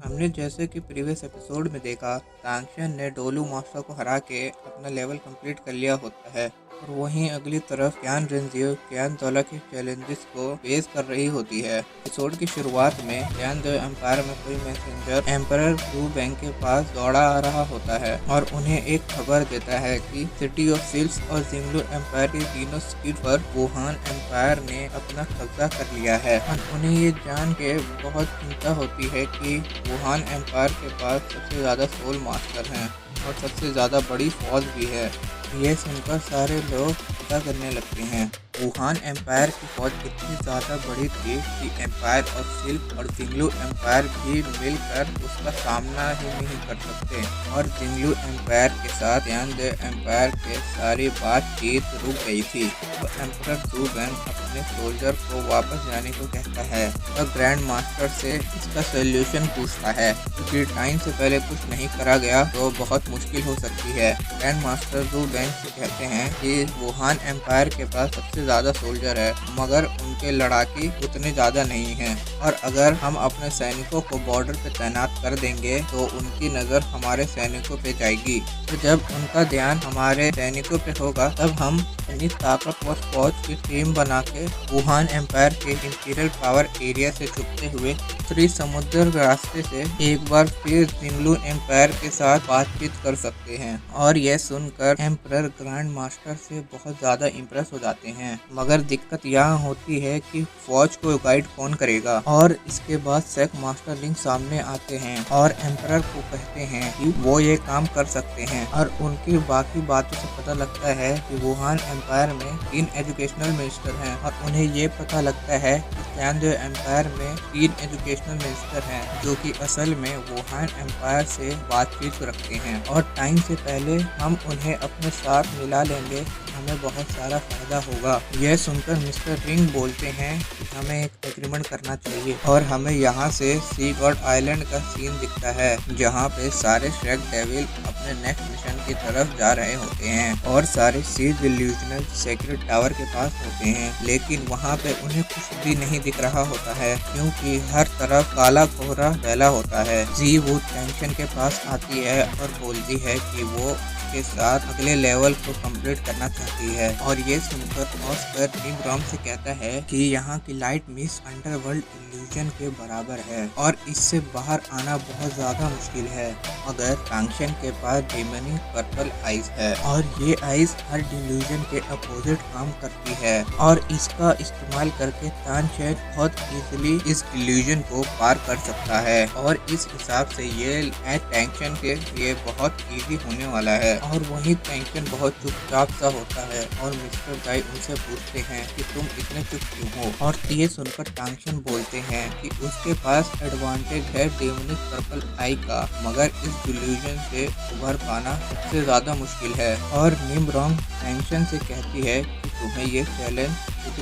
हमने जैसे कि प्रीवियस एपिसोड में देखा, तांगशन ने डोलू मास्टर को हरा के अपना लेवल कंप्लीट कर लिया होता है और वहीं अगली तरफ क्यान रेंजियो क्यान तोला के चैलेंजेस को फेस कर रही होती है। एपिसोड की शुरुआत में क्यान दो एम्पायर में कोई मैसेंजर एम्परर ब्लू बैंक के पास दौड़ा आ रहा होता है और उन्हें एक खबर देता है कि सिटी ऑफ सिल्स और जिंगलू एम्पायर के तीनों सिटी पर वुहान एम्पायर ने अपना कब्जा कर लिया है और उन्हें ये जान के बहुत चिंता होती है कि वुहान एम्पायर के पास सबसे ज़्यादा सोल मास्टर हैं और सबसे ज़्यादा बड़ी फौज भी है। ये सुनकर सारे लोग पता करने लगते हैं वुहान एम्पायर की फौज इतनी ज़्यादा बड़ी थी कि एम्पायर ऑफ सिल्क और जिंगलू एम्पायर भी मिलकर उसका सामना ही नहीं कर सकते और जिंगलू एम्पायर के साथ यानदे एम्पायर के सारी बातचीत रुक गई थी। तो एम्परर जू बैंक अपने सोल्जर को वापस जाने को कहता है और ग्रैंड मास्टर से इसका सोल्यूशन पूछता है क्योंकि टाइम से पहले कुछ नहीं करा गया तो बहुत मुश्किल हो सकती है। ग्रैंड मास्टर जू बैंक से कहते हैं कि वुहान एम्पायर के पास सबसे ज़्यादा सोल्जर है मगर उनके लड़ाकी उतने ज़्यादा नहीं हैं और अगर हम अपने सैनिकों को बॉर्डर पे तैनात कर देंगे तो उनकी नज़र हमारे सैनिकों पे जाएगी। तो जब उनका ध्यान हमारे सैनिकों पे होगा तब हम अपनी ताकतवर फौज की टीम बना के वुहान एम्पायर के इंपीरियल पावर एरिया से छुपते हुए उत्तरी समुद्र रास्ते से एक बार फिर जिंगलू एम्पायर के साथ बातचीत कर सकते हैं। और यह सुनकर एम्परर ग्रैंड मास्टर से बहुत ज़्यादा इम्प्रेस हो जाते हैं। मगर दिक्कत यहाँ होती है कि फौज को गाइड कौन करेगा। और इसके बाद सेक मास्टर लिंक सामने आते हैं और एम्परर को कहते हैं कि वो ये काम कर सकते हैं और उनकी बाकी बातों से पता लगता है कि वुहान एम्पायर में 3 एजुकेशनल मिनिस्टर हैं और उन्हें ये पता लगता है कि क्यान एम्पायर में 3 एजुकेशनल मिनिस्टर हैं जो कि असल में वुहान एम्पायर से बातचीत रखते हैं और टाइम से पहले हम उन्हें अपने साथ मिला लेंगे, हमें बहुत सारा फायदा होगा। यह सुनकर मिस्टर रिंग बोलते हैं कि हमें एक एग्रीमेंट करना चाहिए और हमें यहाँ से सी गॉड आइलैंड का सीन दिखता है जहाँ पे सारे श्रेक डेविल अपने नेक्स्ट मिशन की तरफ जा रहे होते हैं और सारे सी डिल्यूजनल सेक्रेट टावर के पास होते हैं, लेकिन वहाँ पे उन्हें कुछ भी नहीं दिख रहा होता है क्योंकि हर तरफ काला कोहरा फैला होता है। जी वो टेंशन के पास आती है और बोलती है कि वो के साथ अगले लेवल को कंप्लीट करना चाहती है और ये सुनकर ऑस्कर निम्रॉम से कहता है कि यहाँ की लाइट मिस अंडरवर्ल्ड इल्यूजन के बराबर है और इससे बाहर आना बहुत ज्यादा मुश्किल है मगर तांगशन के पास डेमनिक पर्पल आइज है और ये आइज हर डिल्यूजन के अपोजिट काम करती है और इसका इस्तेमाल करके तांगशन बहुत इजीली इस डिल्यूजन को पार कर सकता है और इस हिसाब से ये तांगशन के लिए बहुत इजी होने वाला है। और वही तांगशन बहुत चुपचाप सा होता है और मिस्टर गाई उनसे पूछते हैं कि तुम इतने चुप क्यों हो और ये सुनकर तांगशन बोलते हैं कि उसके पास एडवांटेज है डेमनिक पर्पल आई का मगर इस डिल्यूजन से उभर पाना सबसे ज्यादा मुश्किल है। और निम्रॉन्ग तांगशन से कहती है कि तुम्हें ये चैलेंज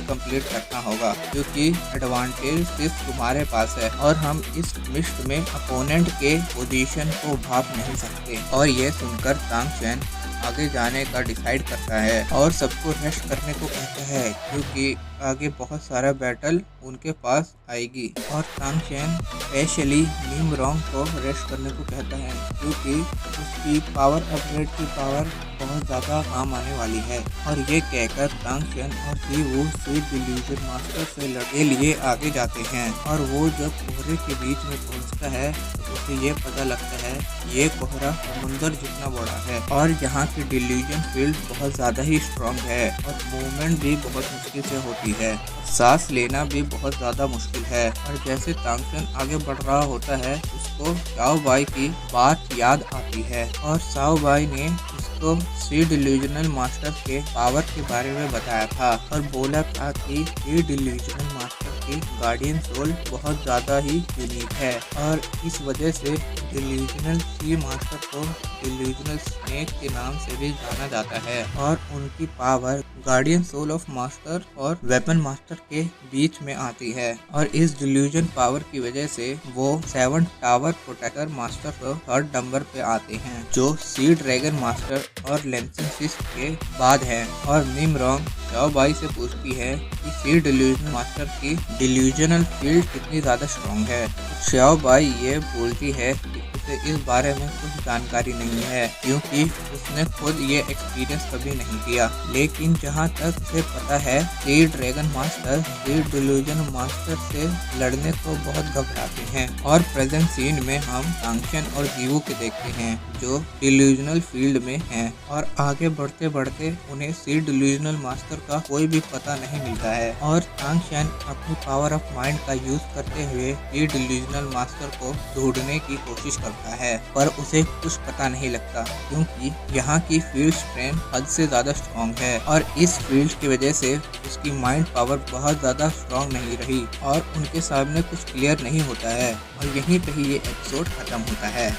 कंप्लीट करना होगा क्योंकि एडवांटेज सिर्फ तुम्हारे पास है और हम इस मिस्ट में अपोनेंट के पोजीशन को भाप नहीं सकते। और ये सुनकर तांगशन आगे जाने का डिसाइड करता है और सबको रेस्ट करने को कहता है क्योंकि आगे बहुत सारा बैटल उनके पास आएगी। और तांगशन स्पेशली निम्रॉन्ग को रेस्ट करने को कहता है क्योंकि उसकी पावर अपग्रेड की पावर बहुत ज़्यादा काम आने वाली है। और ये कहकर तांगशन और जीवू से डिल्यूजन मास्टर से लड़ने लिए आगे जाते हैं और वो जब कोहरे के बीच में पहुंचता है तो उसे ये पता लगता है ये कोहरा समुंदर जितना बड़ा है और यहाँ की डिल्यूजन फील्ड बहुत ज़्यादा ही स्ट्रॉन्ग है और मूवमेंट भी बहुत मुश्किल से होती है, सांस लेना भी बहुत ज़्यादा मुश्किल है। और जैसे तांगशन आगे बढ़ रहा होता है उसको साओ बाई की बात याद आती है और साओ बाई ने उसको सी डिल्यूजनल मास्टर के पावर के बारे में बताया था और बोला था कि ये डिल्यूजनल मास्टर की गार्डियन सोल बहुत ज़्यादा ही यूनिक है और इस वजह से डिल्यूजनल सी मास्टर को डिल्यूजनल स्नेक के नाम से भी जाना जाता है और उनकी power guardian soul of master और वेपन मास्टर के बीच में आती है और इस डिल्यूजन पावर की वजह से वो 7 टावर प्रोटेक्टर मास्टर को 3rd नंबर पे आते हैं जो सी ड्रैगन मास्टर और लेंसिंग सिस्ट के बाद है। और निम्रॉन्ग xiaobai से पूछती है कि सी डिल्यूजनल मास्टर की डिल्यूजनल फील्ड कितनी ज्यादा स्ट्रॉन्ग है। तो xiaobai ये बोलती है कि उसे इस बारे में कुछ जानकारी नहीं है, क्योंकि उसने खुद ये एक्सपीरियंस कभी नहीं किया। लेकिन जहाँ तक उसे पता है, सी ड्रैगन मास्टर सी डिल्यूजन मास्टर से लड़ने को बहुत घबराते हैं। और प्रेजेंट सीन में हम तांगशन और जीवू के देखते हैं जो डिल्यूजनल फील्ड में हैं, और आगे बढ़ते बढ़ते उन्हें सी डिल्यूजनल मास्टर का कोई भी पता नहीं मिलता है। और तांगशन अपनी पावर ऑफ माइंड का यूज करते हुए सी डिल्यूजनल मास्टर को ढूंढने की कोशिश करता है, पर उसे कुछ पता नहीं लगता, क्योंकि यहाँ की फील्ड स्ट्रेंथ हद से ज्यादा स्ट्रॉन्ग है और इस फील्ड की वजह से उसकी माइंड पावर बहुत ज्यादा स्ट्रॉन्ग नहीं रही और उनके सामने कुछ क्लियर नहीं होता है। और यहीं पे ही ये एपिसोड खत्म होता है।